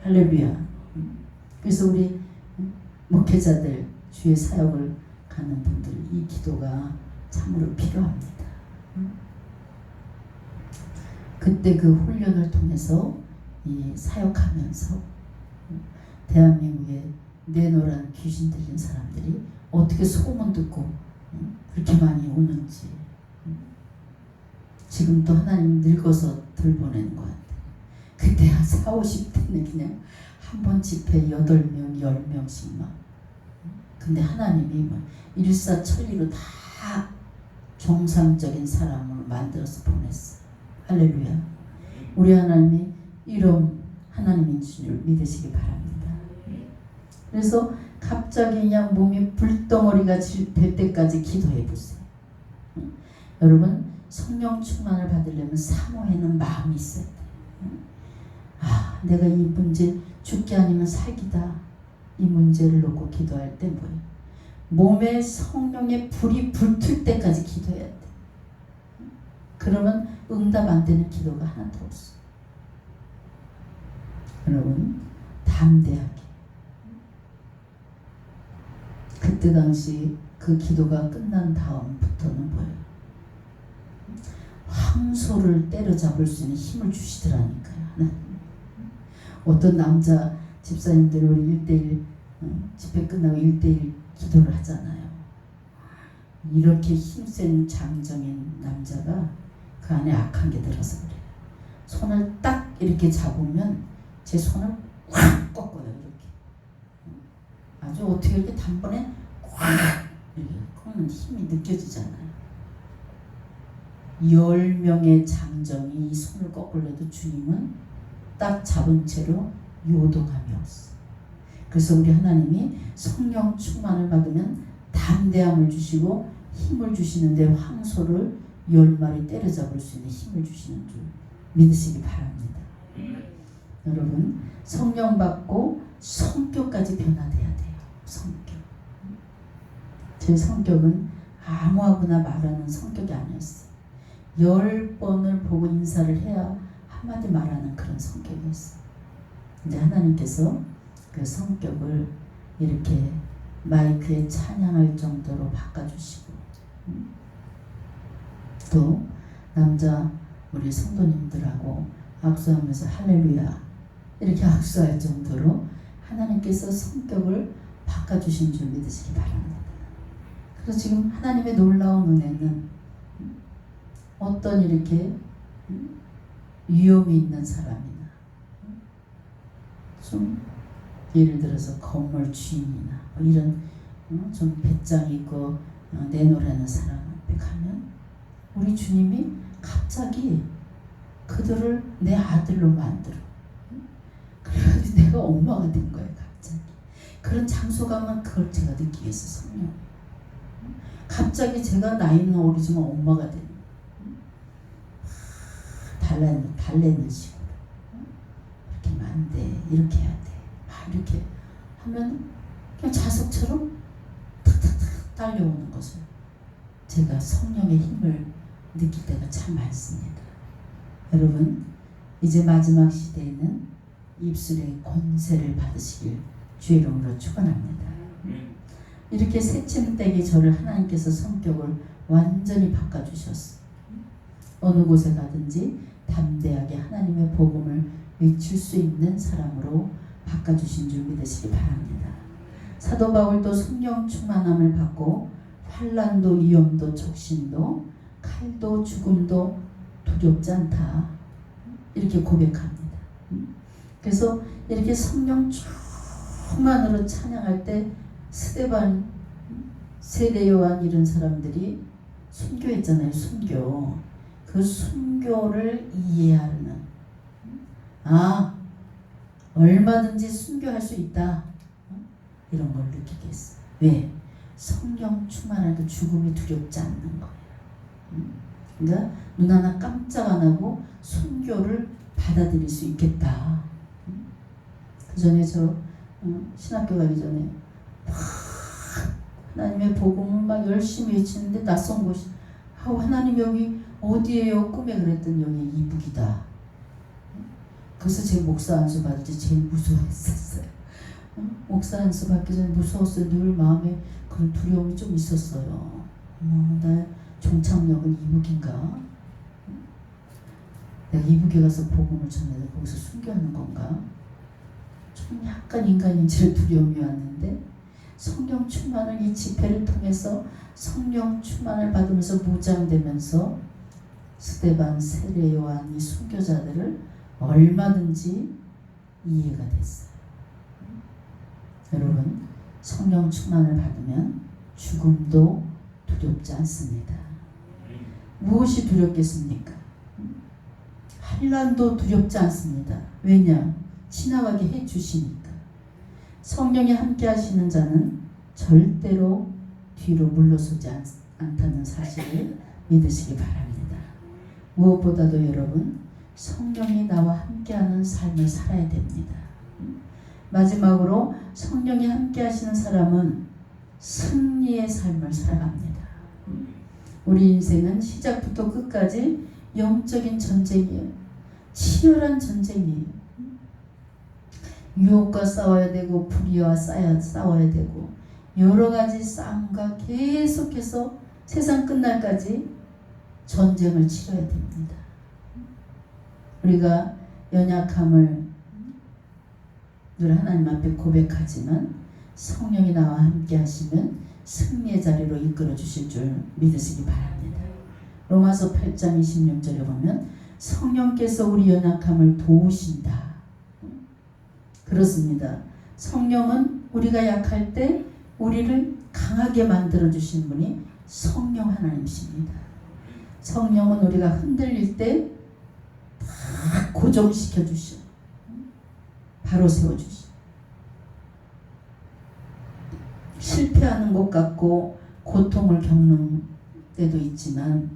할렐루야. 그래서 우리 목회자들 주의 사역을 가는 분들 이 기도가 참으로 필요합니다. 그때 그 훈련을 통해서 이 사역하면서 대한민국에 내노란 귀신 들린 사람들이 어떻게 소문 듣고 그렇게 많이 오는지 지금도 하나님 늙어서 들보내는 것 같아요. 그때 한 4, 50대는 그냥 한 번 집회 8명, 10명씩 막. 근데 하나님이 막 일사천리로 다 정상적인 사람을 만들어서 보냈어요. 할렐루야. 우리 하나님이 이런 하나님인 줄 믿으시기 바랍니다. 그래서 갑자기 그냥 몸이 불덩어리가 될 때까지 기도해 보세요. 여러분 성령 충만을 받으려면 사모하는 마음이 있어야 돼요. 아, 내가 이 문제 죽기 아니면 살기다. 이 문제를 놓고 기도할 때 뭐예요? 몸에 성령의 불이 불틀 때까지 기도해야 돼. 그러면 응답 안 되는 기도가 하나도 없어. 여러분 담대하게. 그때 당시 그 기도가 끝난 다음부터는 뭐예요? 황소를 때려잡을 수 있는 힘을 주시더라니까요. 어떤 남자 집사님들 우리 1대1 집회 끝나고 1대1 기도를 하잖아요. 이렇게 힘센 장정인 남자가 그 안에 악한 게 들어서 그래요. 손을 딱 이렇게 잡으면 제 손을 확 꺾어요. 이렇게 아주 어떻게 이렇게 단번에 확 이렇게 꺾는 힘이 느껴지잖아요. 10명의 장정이 이 손을 꺾으려도 주님은 딱 잡은 채로 요동함이 없어. 그래서 우리 하나님이 성령 충만을 받으면 담대함을 주시고 힘을 주시는데 황소를 10마리 때려잡을 수 있는 힘을 주시는 줄 믿으시기 바랍니다. 여러분 성령 받고 성격까지 변화돼야 돼요. 성격. 제 성격은 아무하거나 말하는 성격이 아니었어요. 10번을 보고 인사를 해야 한마디 말하는 그런 성격이었어요. 이제 하나님께서 그 성격을 이렇게 마이크에 찬양할 정도로 바꿔주시고 또 남자 우리 성도님들하고 악수하면서 할렐루야 이렇게 악수할 정도로 하나님께서 성격을 바꿔주신 줄 믿으시기 바랍니다. 그래서 지금 하나님의 놀라운 은혜는 어떤 이렇게 위험이 있는 사람이나 좀 예를 들어서 건물 주인이나 뭐 이런 좀 배짱 있고 내노라는 사람한테 가면 우리 주님이 갑자기 그들을 내 아들로 만들어. 그래가지고 내가 엄마가 된 거예요. 갑자기 그런 장소 가면 그걸 제가 느끼겠어. 성령 갑자기 제가 나이는 어리지만 엄마가 되는 달래는 식으로 이렇게 하면 안 돼. 이렇게 해야 돼. 이렇게 하면 그냥 자석처럼 탁탁탁 딸려오는 것을 제가 성령의 힘을 느낄 때가 참 많습니다. 여러분 이제 마지막 시대에는 입술의 권세를 받으시길 주의 이름으로 축원합니다. 이렇게 새침대기 저를 하나님께서 성격을 완전히 바꿔주셨어. 어느 곳에 가든지 담대하게 하나님의 복음을 외칠 수 있는 사람으로 바꿔주신 줄 믿으시기 바랍니다. 사도 바울도 성령 충만함을 받고 환난도 위험도 적신도 칼도 죽음도 두렵지 않다 이렇게 고백합니다. 그래서 이렇게 성령 충만으로 찬양할 때 스데반, 세례요한 이런 사람들이 순교했잖아요. 순교. 그 순교를 이해하는 얼마든지 순교할 수 있다 이런 걸 느끼게 했어요. 왜? 성령 충만하고 죽음이 두렵지 않는 거예요. 그러니까 눈 하나 깜짝 안 하고 순교를 받아들일 수 있겠다. 그 전에 저 신학교 가기 전에 막 하나님의 복음을 막 열심히 외치는데 낯선 곳이 하나님 여기 어디예요? 꿈에 그랬더니 여기 이북이다. 그래서 제 목사 안수 받을 때 제일 무서워했었어요. 목사 안수 받기 전에 무서웠어요. 늘 마음에 그런 두려움이 좀 있었어요. 나 종착역은 이북인가? 내가 이북에 가서 복음을 전해도 거기서 순교하는 건가? 좀 약간 인간인지를 두려움이 왔는데 성령 충만을 이 집회를 통해서 성령 충만을 받으면서 무장되면서 스데반, 세례 요한 이 순교자들을 얼마든지 이해가 됐어요. 여러분 성령 충만을 받으면 죽음도 두렵지 않습니다. 무엇이 두렵겠습니까? 환난도 두렵지 않습니다. 왜냐? 지나가게 해주시니까. 성령이 함께 하시는 자는 절대로 뒤로 물러서지 않다는 사실을 믿으시기 바랍니다. 무엇보다도 여러분 성령이 나와 함께하는 삶을 살아야 됩니다. 마지막으로 성령이 함께 하시는 사람은 승리의 삶을 살아갑니다. 우리 인생은 시작부터 끝까지 영적인 전쟁이에요. 치열한 전쟁이에요. 유혹과 싸워야 되고 불의와 싸워야 되고 여러 가지 싸움과 계속해서 세상 끝날까지 전쟁을 치러야 됩니다. 우리가 연약함을 늘 하나님 앞에 고백하지만 성령이 나와 함께 하시면 승리의 자리로 이끌어 주실 줄 믿으시기 바랍니다. 로마서 8장 26절에 보면 성령께서 우리 연약함을 도우신다. 그렇습니다. 성령은 우리가 약할 때 우리를 강하게 만들어 주신 분이 성령 하나님이십니다. 성령은 우리가 흔들릴 때 다 고정시켜 주셔. 바로 세워 주셔. 실패하는 것 같고 고통을 겪는 때도 있지만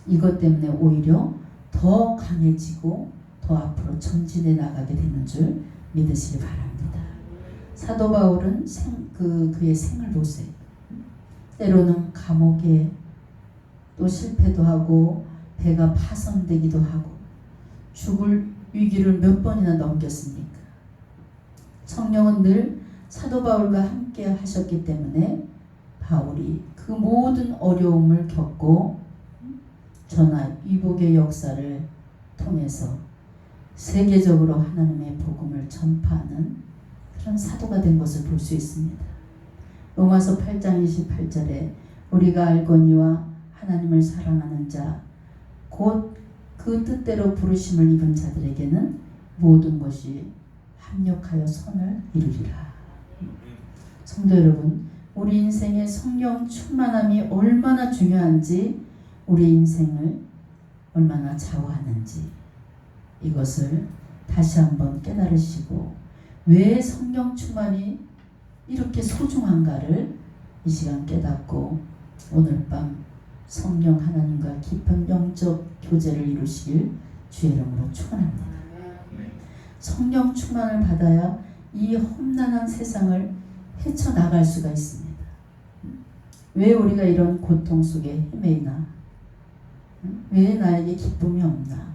이것 때문에 오히려 더 강해지고 더 앞으로 전진해 나가게 되는 줄 믿으시기 바랍니다. 사도 바울은 그의 생을 보세요. 때로는 감옥에 또 실패도 하고 배가 파손되기도 하고 죽을 위기를 몇 번이나 넘겼습니까? 성령은 늘 사도 바울과 함께 하셨기 때문에 바울이 그 모든 어려움을 겪고 전하 위복의 역사를 통해서 세계적으로 하나님의 복음을 전파하는 그런 사도가 된 것을 볼 수 있습니다. 로마서 8장 28절에 우리가 알거니와 하나님을 사랑하는 자 곧 그 뜻대로 부르심을 입은 자들에게는 모든 것이 합력하여 선을 이루리라. 성도 여러분, 우리 인생의 성령 충만함이 얼마나 중요한지, 우리 인생을 얼마나 좌우하는지 이것을 다시 한번 깨달으시고 왜 성령 충만이 이렇게 소중한가를 이 시간 깨닫고 오늘 밤 성령 하나님과 깊은 영적 교제를 이루시길 주의 이름으로 축원합니다. 성령 충만을 받아야 이 험난한 세상을 헤쳐나갈 수가 있습니다. 왜 우리가 이런 고통 속에 헤매이나? 왜 나에게 기쁨이 없나?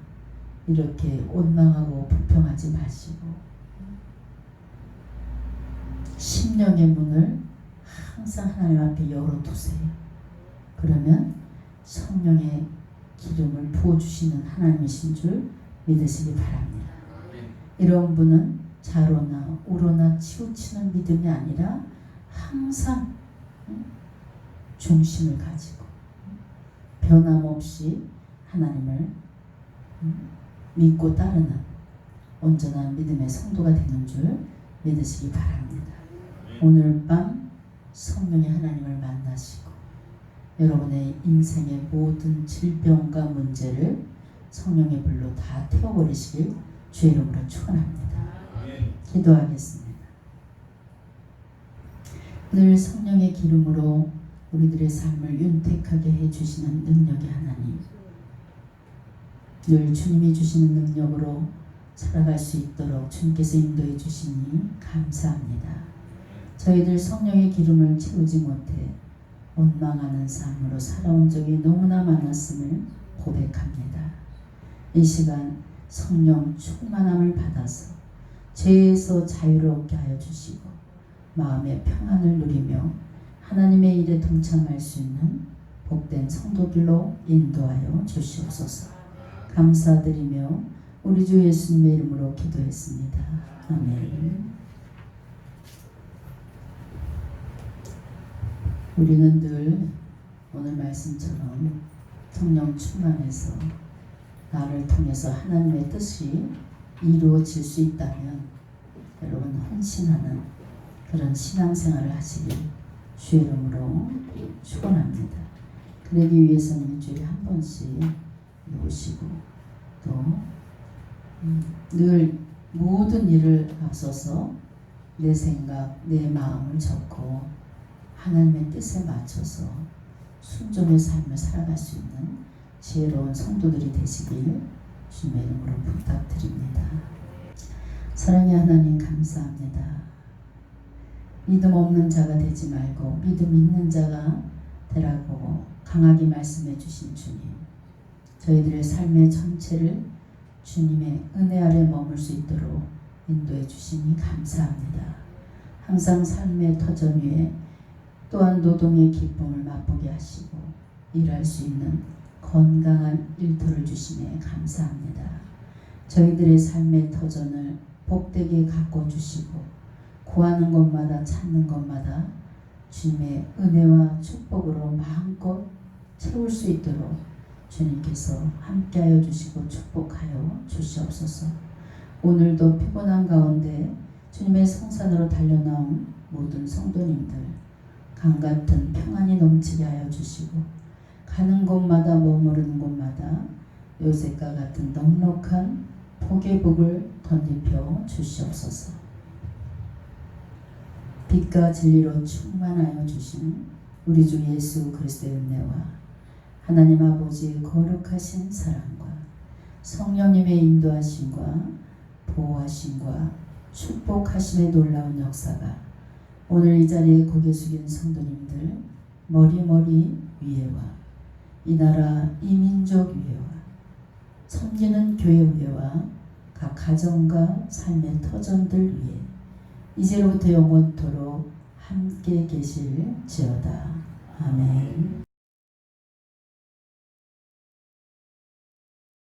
이렇게 원망하고 불평하지 마시고 심령의 문을 항상 하나님 앞에 열어두세요. 그러면 성령의 기름을 부어주시는 하나님이신 줄 믿으시기 바랍니다. 이런 분은 자로나 우로나 치우치는 믿음이 아니라 항상 중심을 가지고 변함없이 하나님을 믿고 따르는 온전한 믿음의 성도가 되는 줄 믿으시기 바랍니다. 오늘 밤 성령의 하나님을 만나시고 여러분의 인생의 모든 질병과 문제를 성령의 불로 다 태워버리시길 주의 이름으로 축원합니다. 기도하겠습니다. 늘 성령의 기름으로 우리들의 삶을 윤택하게 해주시는 능력의 하나님, 늘 주님이 주시는 능력으로 살아갈 수 있도록 주님께서 인도해 주시니 감사합니다. 저희들 성령의 기름을 채우지 못해 원망하는 삶으로 살아온 적이 너무나 많았음을 고백합니다. 이 시간 성령 충만함을 받아서 죄에서 자유롭게 하여 주시고 마음의 평안을 누리며 하나님의 일에 동참할 수 있는 복된 성도들로 인도하여 주시옵소서. 감사드리며 우리 주 예수님의 이름으로 기도했습니다. 아멘. 우리는 늘 오늘 말씀처럼 성령 충만해서 나를 통해서 하나님의 뜻이 이루어질 수 있다면 여러분 헌신하는 그런 신앙생활을 하시길 주의 이름으로 축원합니다. 그러기 위해서는 일주일에 한 번씩 오시고 또 늘 모든 일을 앞서서 내 생각, 내 마음을 적고 하나님의 뜻에 맞춰서 순종의 삶을 살아갈 수 있는 지혜로운 성도들이 되시길 주님의 이름으로 부탁드립니다. 사랑의 하나님 감사합니다. 믿음 없는 자가 되지 말고 믿음 있는 자가 되라고 강하게 말씀해 주신 주님, 저희들의 삶의 전체를 주님의 은혜 아래 머물 수 있도록 인도해 주시니 감사합니다. 항상 삶의 터전 위에 또한 노동의 기쁨을 맛보게 하시고 일할 수 있는 건강한 일터를 주시네 감사합니다. 저희들의 삶의 터전을 복되게 가꿔주시고 구하는 것마다 찾는 것마다 주님의 은혜와 축복으로 마음껏 채울 수 있도록 주님께서 함께하여 주시고 축복하여 주시옵소서. 오늘도 피곤한 가운데 주님의 성산으로 달려나온 모든 성도님들 강같은 평안이 넘치게 하여 주시고 가는 곳마다 머무르는 곳마다 요셉과 같은 넉넉한 복의 복을 덧입혀 주시옵소서. 빛과 진리로 충만하여 주신 우리 주 예수 그리스도의 은혜와 하나님 아버지의 거룩하신 사랑과 성령님의 인도하심과 보호하심과 축복하심의 놀라운 역사가 오늘 이 자리에 고개 숙인 성도님들 머리 위에와 이 나라 이 민족 위에와 섬기는 교회 위에와 각 가정과 삶의 터전들 위에 이제로부터 영원토록 함께 계실지어다. 아멘.